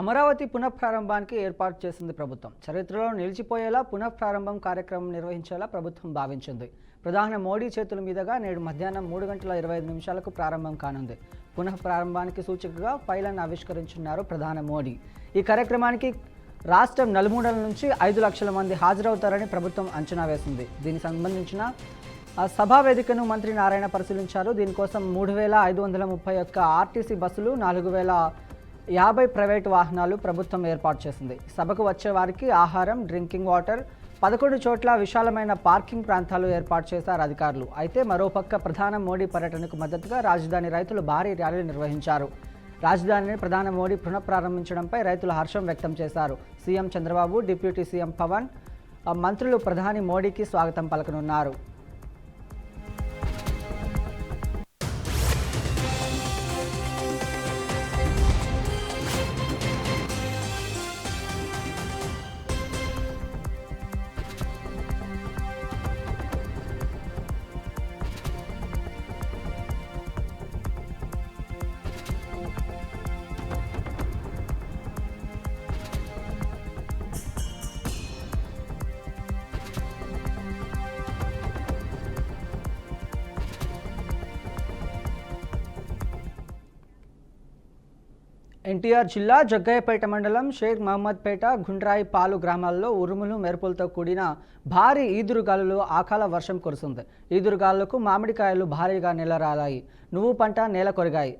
అమరావతి పునఃప్రారంభానికి ఏర్పాటు చేసింది ప్రభుత్వం. చరిత్రలో నిలిచిపోయేలా పునఃప్రారంభం కార్యక్రమం నిర్వహించేలా ప్రభుత్వం భావించింది. ప్రధాని మోడీ చేతుల మీదుగా నేడు మధ్యాహ్నం 3:25 ప్రారంభం కానుంది. పునఃప్రారంభానికి సూచికగా ఫైళ్లను ఆవిష్కరించున్నారు ప్రధాని మోడీ. ఈ కార్యక్రమానికి రాష్ట్రం నలుమూలల నుంచి 5 లక్షల మంది హాజరవుతారని ప్రభుత్వం అంచనా వేసింది. దీనికి సంబంధించిన సభా వేదికను మంత్రి నారాయణ పరిశీలించారు. దీనికోసం 3,531 ఆర్టీసీ బస్సులు, 4,050 ప్రైవేటు వాహనాలు ప్రభుత్వం ఏర్పాటు చేసింది. సభకు వచ్చే వారికి ఆహారం, డ్రింకింగ్ వాటర్, 11 చోట్ల విశాలమైన పార్కింగ్ ప్రాంతాలు ఏర్పాటు చేశారు అధికారులు. అయితే మరోపక్క ప్రధాని మోడీ పర్యటనకు మద్దతుగా రాజధాని రైతులు భారీ ర్యాలీ నిర్వహించారు. రాజధానిని ప్రధాని మోడీ పునఃప్రారంభించడంపై రైతులు హర్షం వ్యక్తం చేశారు. CM Chandrababu, deputy CM Pawan, మంత్రులు ప్రధాని మోడీకి స్వాగతం పలకనున్నారు. ఎన్టీఆర్ జిల్లా జగ్గయ్యపేట మండలం షేక్ మహమ్మద్పేట, గుండ్రాయి పాలు గ్రామాల్లో ఉరుములు, మెరుపులతో కూడిన భారీ ఈదురుగాలులు అకాల వర్షం కురిసింది. ఈదురుగాలులకు మామిడికాయలు భారీగా నేలరాలాయి. నువ్వు పంట నేల కొరిగాయి.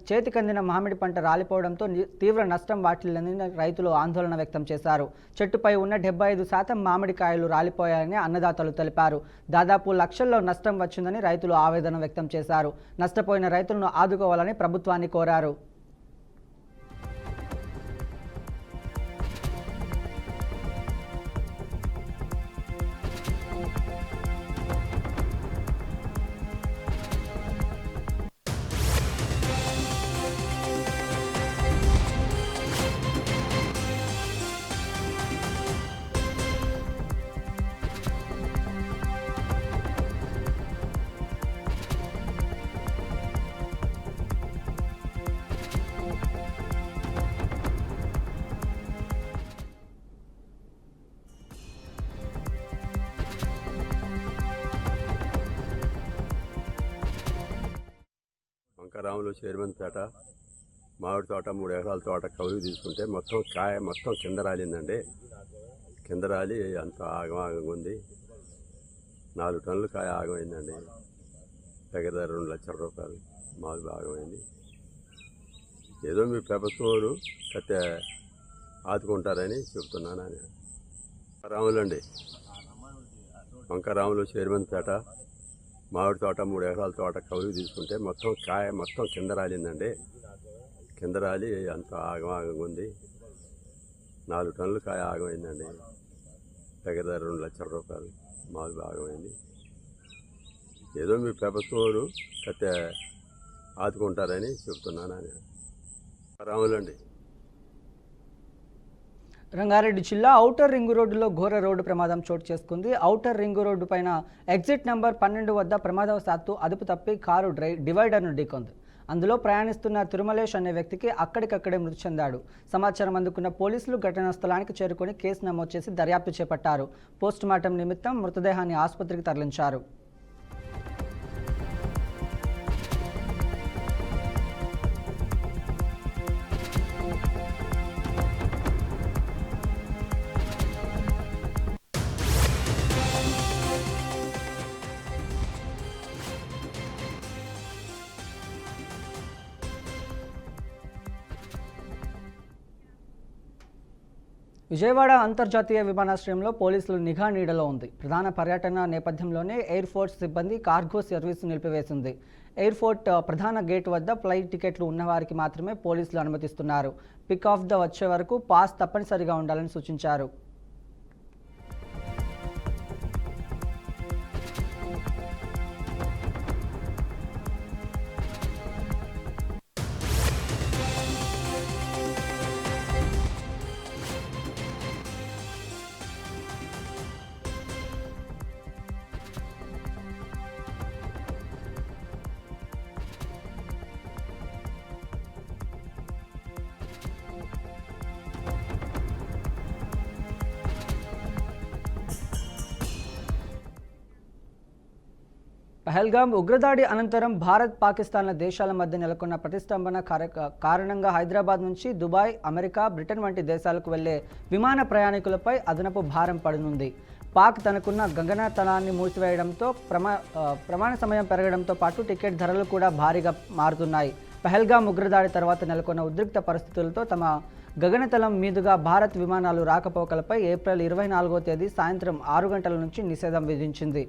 చేతికందిన మామిడి పంట రాలిపోవడంతో తీవ్ర నష్టం వాటిల్లని రైతులు ఆందోళన వ్యక్తం చేశారు. చెట్టుపై ఉన్న 75% మామిడికాయలు రాలిపోయాయని అన్నదాతలు తెలిపారు. దాదాపు లక్షల్లో నష్టం వచ్చిందని రైతులు ఆవేదన వ్యక్తం చేశారు. నష్టపోయిన రైతులను ఆదుకోవాలని ప్రభుత్వాన్ని కోరారు. రాములు చేరుమంతపేట మామిడి తోట 3 ఎకరాల తోట కౌలుకు తీసుకుంటే మొత్తం కింద రాలిందండి. కింద రాలి అంత ఆగమాగంగా ఉంది. 4 టన్నులు కాయ ఆగమైందండి. దగ్గర 2 లక్షల రూపాయలు మాకు ఆగమైంది. ఏదో మీ ప్రభుత్వం కట్టే ఆదుకుంటారని చెబుతున్నాను. రాములండి, రాములు చేరుమంతపేట మామిడి తోట 3 ఎకరాల తోట కౌలుకు తీసుకుంటే మొత్తం కింద రాలిందండి. కింద రాలి అంత ఆగమాగంగా ఉంది. 4 టన్నులు కాయ ఆగమైందండి. దగ్గర 2 లక్షల రూపాయలు మాకు ఆగమైంది. ఏదో మీ ప్రభుత్వం కట్టే ఆదుకుంటారని చెబుతున్నాను. రాములండి. రంగారెడ్డి జిల్లా ఔటర్ రింగు రోడ్డులో ఘోర రోడ్డు ప్రమాదం చోటు చేసుకుంది. ఔటర్ రింగు రోడ్డు పైన ఎగ్జిట్ నెంబర్ 12 వద్ద ప్రమాదవశాత్తు అదుపు తప్పి కారు డివైడర్ను ఢీకొంది. అందులో ప్రయాణిస్తున్న తిరుమలేష్ అనే వ్యక్తికి అక్కడికక్కడే మృతి చెందాడు. సమాచారం అందుకున్న పోలీసులు ఘటనా స్థలానికి చేరుకొని కేసు నమోదు చేసి దర్యాప్తు చేపట్టారు. పోస్టుమార్టం నిమిత్తం మృతదేహాన్ని ఆసుపత్రికి తరలించారు. విజయవాడ అంతర్జాతీయ విమానాశ్రయంలో పోలీసులు నిఘా నీడలో ఉంది. ప్రధాన పర్యటన నేపథ్యంలోనే ఎయిర్ ఫోర్స్ సిబ్బంది కార్గో సర్వీసు నిలిపివేసింది. ఎయిర్పోర్ట్ ప్రధాన గేట్ వద్ద ఫ్లైట్ టికెట్లు ఉన్నవారికి మాత్రమే పోలీసులు అనుమతిస్తున్నారు. పిక్ ఆఫ్ ద వచ్చే వరకు పాస్ తప్పనిసరిగా ఉండాలని సూచించారు. పహల్గామ్ ఉగ్రదాడి అనంతరం భారత్ పాకిస్తాన్ల దేశాల మధ్య నెలకొన్న ప్రతిష్టంభన కారణంగా హైదరాబాద్ నుంచి దుబాయ్, అమెరికా, బ్రిటన్ వంటి దేశాలకు వెళ్లే విమాన ప్రయాణికులపై అదనపు భారం పడనుంది. పాక్ తనకున్న గగనతలాన్ని మూసివేయడంతో ప్రమాణ సమయం పెరగడంతో పాటు టికెట్ ధరలు కూడా భారీగా మారుతున్నాయి. పహల్గామ్ ఉగ్రదాడి తర్వాత నెలకొన్న ఉద్రిక్త పరిస్థితులతో తమ గగనతలం మీదుగా భారత్ విమానాలు రాకపోకలపై ఏప్రిల్ 24వ తేదీ సాయంత్రం 6 గంటల నుంచి నిషేధం విధించింది.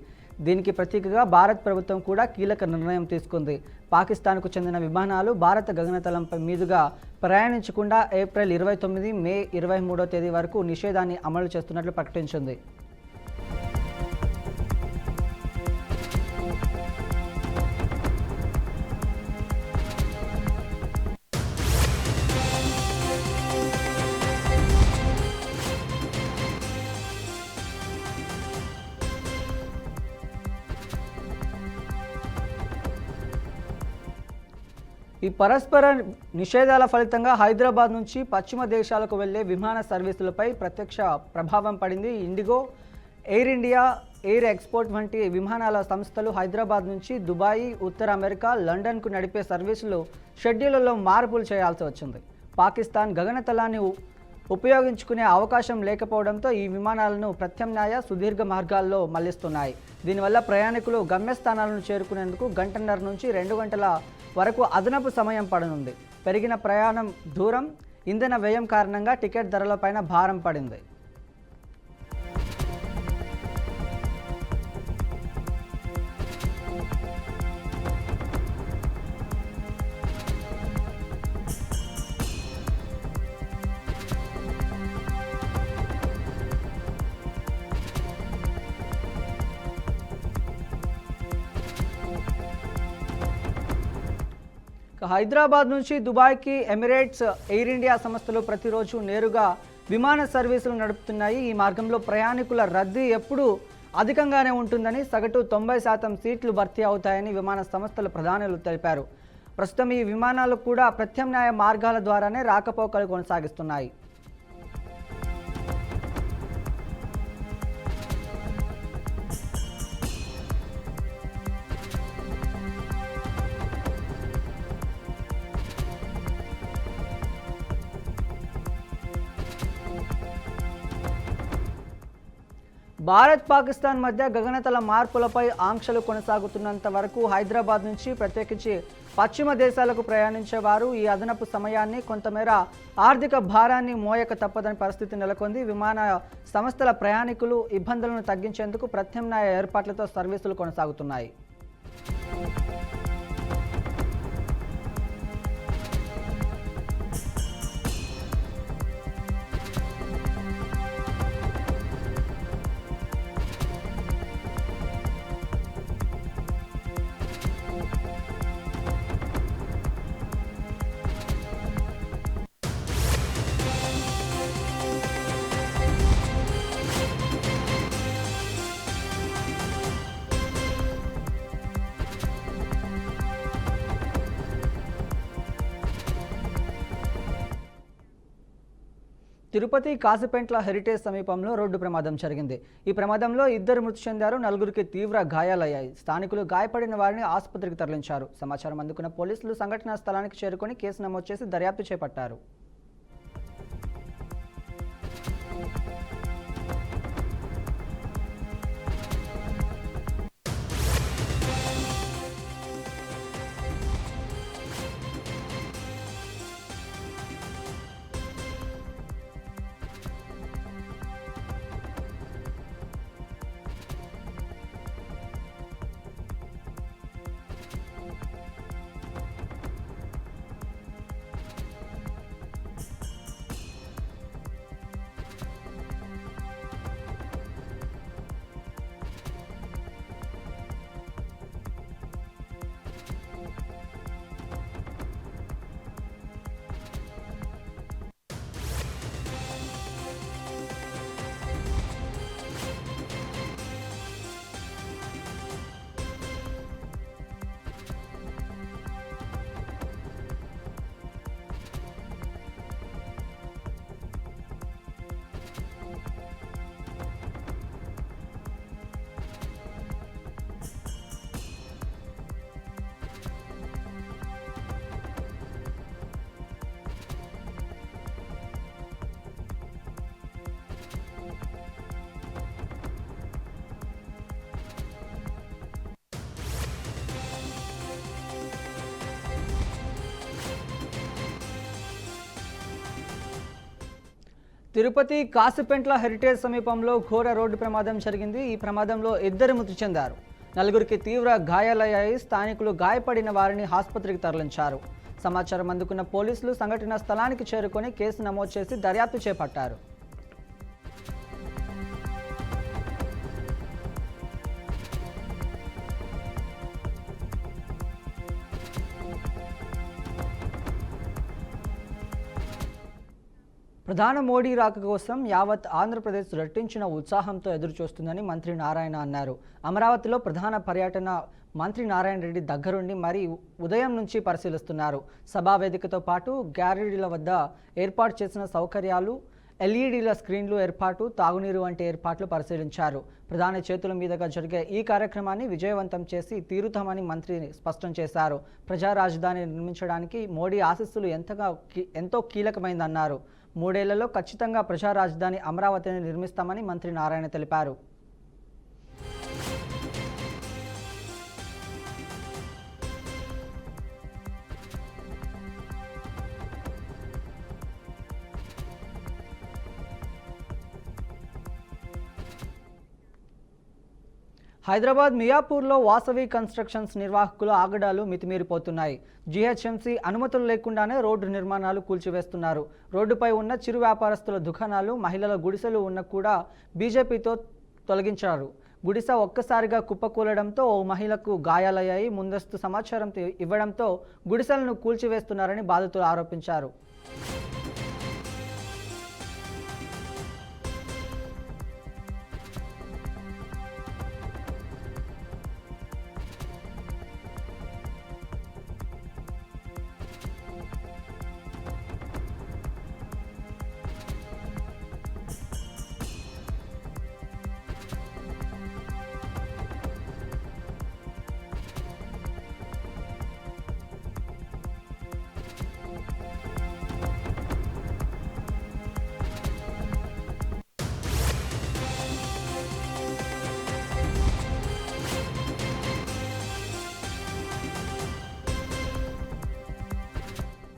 దీనికి ప్రతీకగా భారత్ ప్రభుత్వం కూడా కీలక నిర్ణయం తీసుకుంది. పాకిస్తాన్కు చెందిన విమానాలు భారత గగనతలంపై మీదుగా ప్రయాణించకుండా ఏప్రిల్ 29, మే 23వ తేదీ వరకు నిషేధాన్ని అమలు చేస్తున్నట్లు ప్రకటించింది. ఈ పరస్పర నిషేధాల ఫలితంగా హైదరాబాద్ నుంచి పశ్చిమ దేశాలకు వెళ్లే విమాన సర్వీసులపై ప్రత్యక్ష ప్రభావం పడింది. IndiGo, air India, air export వంటి విమానాల సంస్థలు హైదరాబాద్ నుంచి దుబాయ్, ఉత్తర అమెరికా, లండన్కు నడిపే సర్వీసులు షెడ్యూళ్లలో మార్పులు చేయాల్సి వచ్చింది. పాకిస్తాన్ గగనతలాన్ని ఉపయోగించుకునే అవకాశం లేకపోవడంతో ఈ విమానాలను ప్రత్యామ్నాయ సుదీర్ఘ మార్గాల్లో మళ్లిస్తున్నాయి. దీనివల్ల ప్రయాణికులు గమ్యస్థానాలను చేరుకునేందుకు గంటన్నర నుంచి 2 గంటల వరకు అదనపు సమయం పడనుంది. పెరిగిన ప్రయాణం దూరం, ఇంధన వ్యయం కారణంగా టికెట్ ధరలపైన భారం పడింది. హైదరాబాద్ నుంచి దుబాయ్కి ఎమిరేట్స్, ఎయిర్ ఇండియా సంస్థలు ప్రతిరోజు నేరుగా విమాన సర్వీసులు నడుపుతున్నాయి. ఈ మార్గంలో ప్రయాణికుల రద్దీ ఎప్పుడూ అధికంగానే ఉంటుందని, సగటు 90% సీట్లు భర్తీ అవుతాయని విమాన సంస్థల ప్రధానులు తెలిపారు. ప్రస్తుతం ఈ విమానాలు కూడా ప్రత్యామ్నాయ మార్గాల ద్వారానే రాకపోకలు కొనసాగిస్తున్నాయి. భారత్, పాకిస్తాన్ మధ్య గగనతల మార్పులపై ఆంక్షలు కొనసాగుతున్నంత వరకు హైదరాబాద్ నుంచి ప్రత్యేకించి పశ్చిమ దేశాలకు ప్రయాణించేవారు ఈ అదనపు సమయాన్ని, కొంతమేర ఆర్థిక భారాన్ని మోయక తప్పదని పరిస్థితి నెలకొంది. విమాన సంస్థల ప్రయాణికులు ఇబ్బందులను తగ్గించేందుకు ప్రత్యామ్నాయ ఏర్పాట్లతో సర్వీసులు కొనసాగుతున్నాయి. తిరుపతి కాసిపెంట్ల హెరిటేజ్ సమీపంలో రోడ్డు ప్రమాదం జరిగింది. ఈ ప్రమాదంలో 2 మృతి చెందారు, 4గురికి తీవ్ర గాయాలయ్యాయి. స్థానికులు గాయపడిన వారిని ఆసుపత్రికి తరలించారు. సమాచారం అందుకున్న పోలీసులు సంఘటనా స్థలానికి చేరుకొని కేసు నమోదు చేసి దర్యాప్తు చేపట్టారు. తిరుపతి కాసిపెంట్ల హెరిటేజ్ సమీపంలో ఘోర రోడ్డు ప్రమాదం జరిగింది. ఈ ప్రమాదంలో 2 మృతి చెందారు. 4కి తీవ్ర గాయాలయ్యాయి. స్థానికులు గాయపడిన వారిని ఆసుపత్రికి తరలించారు. సమాచారం అందుకున్న పోలీసులు సంఘటనా స్థలానికి చేరుకొని కేసు నమోదు చేసి దర్యాప్తు చేపట్టారు. ప్రధాని మోడీ రాక కోసం యావత్ ఆంధ్రప్రదేశ్ రెట్టించిన ఉత్సాహంతో ఎదురుచూస్తుందని మంత్రి నారాయణ అన్నారు. అమరావతిలో ప్రధాన పర్యటన మంత్రి నారాయణ రెడ్డి దగ్గరుండి మరీ ఉదయం నుంచి పరిశీలిస్తున్నారు. సభా వేదికతో పాటు గ్యాలరీల వద్ద ఏర్పాటు చేసిన సౌకర్యాలు, ఎల్ఈడీల స్క్రీన్లు ఏర్పాటు, తాగునీరు వంటి ఏర్పాట్లు పరిశీలించారు. ప్రధాని చేతుల మీదుగా జరిగే ఈ కార్యక్రమాన్ని విజయవంతం చేసి తీరుతామని మంత్రి స్పష్టం చేశారు. ప్రజా రాజధాని నిర్మించడానికి మోడీ ఆశీస్సులు ఎంతో కీలకమైందన్నారు. 3 ఏళ్లలో ఖచ్చితంగా ప్రజా రాజధాని అమరావతిని నిర్మిస్తామని మంత్రి నారాయణ తెలిపారు. హైదరాబాద్ మియాపూర్లో వాసవి కన్స్ట్రక్షన్స్ నిర్వాహకుల ఆగడాలు మితిమీరిపోతున్నాయి. జీహెచ్ఎంసీ అనుమతులు లేకుండానే రోడ్డు నిర్మాణాలు కూల్చివేస్తున్నారు. రోడ్డుపై ఉన్న చిరు వ్యాపారస్తుల దుకాణాలు, మహిళల గుడిసెలు ఉన్న కూడా బీజేపీతో తొలగించారు. గుడిసె ఒక్కసారిగా కుప్పకూలడంతో ఓ మహిళకు గాయాలయ్యాయి. ముందస్తు సమాచారం ఇవ్వడంతో గుడిసెలను కూల్చివేస్తున్నారని బాధితులు ఆరోపించారు.